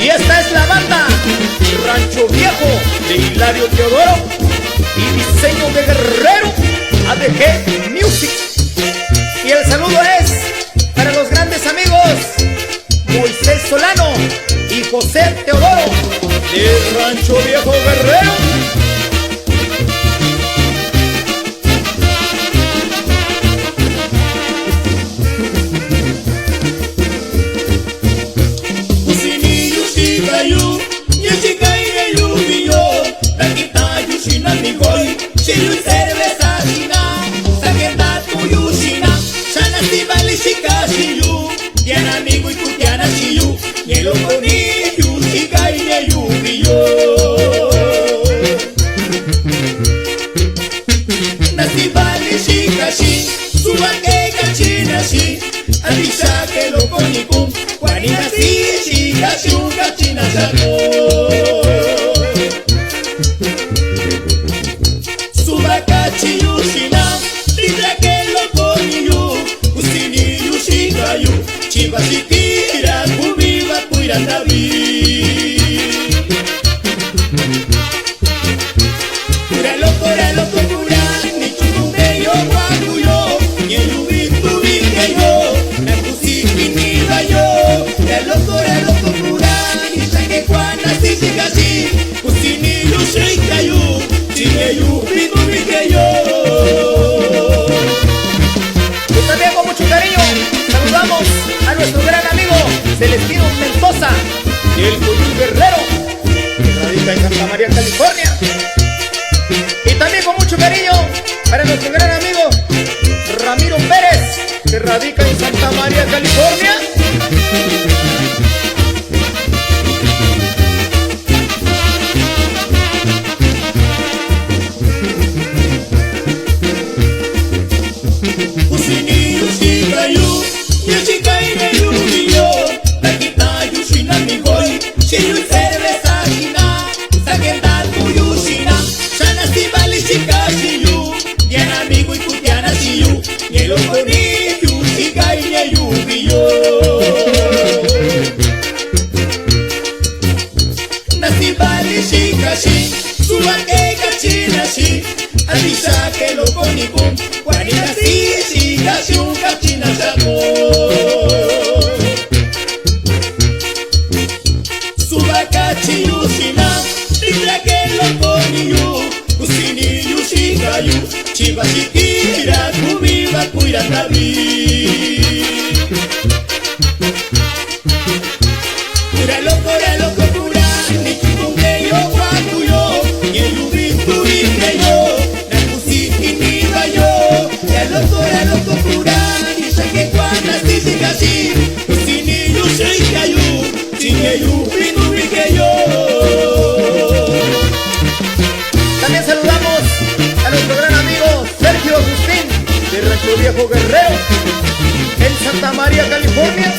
Y esta es la banda Rancho Viejo de Hilario Teodoro y diseño de Guerrero, ADG Music. Y el saludo es para los grandes amigos Moisés Solano y José Teodoro de Rancho Viejo Guerrero. Shiru cerveza shina, sakenda tuyu shina, shana sibali shika shiyu, tiana amigo y kutiana shiyu, yelo koniyu shika ine yubiyo. Nasibali shika shi, subake kachina shi, adisha ke lo konikum, kwanina si shika shuka china shako. Chiyushina, tindra que lo coniyu, usini yushikayu, chiva shikira, kubiva kuirandavi. Kura loko kura, ni chukumbe yo wakuyo, ni yubitu vikeyo, na kusikiniva yo. Kura loko kura, ni shake kwana sishikashi, usini yushikayu, chine yubitu vikeyo. A nuestro gran amigo Celestino Mendoza y el Coyún Guerrero, que radica en Santa María, California. Y también con mucho cariño para nuestro gran amigo Ramiro Pérez, que radica en Santa María, California. Shiru cerveza shina, sakenda tuyu shina, shana sibali shika shiyu, tiana amigo y kutiana shiyu, yelo koniyu shika ine yubiyo. Nasibali shika shi, subake kachina shi, adisha ke lo konikum, kwanina si shika shuka china shako. Chiyushina, tindra que lo coniyu, usini yushikayu, chiva shikira, kubiva kuirandavi. Kura loko kura, ni chukumbe yo wakuyo, ni yubitu vikeyo, na kusikiniva yo. Kura loko kura, ni shake kwana sishikashi, usini yushikayu, chine yubitu vikeyo. También saludamos a nuestro gran amigo Sergio Agustín de Rancho Viejo Guerrero en Santa María, California.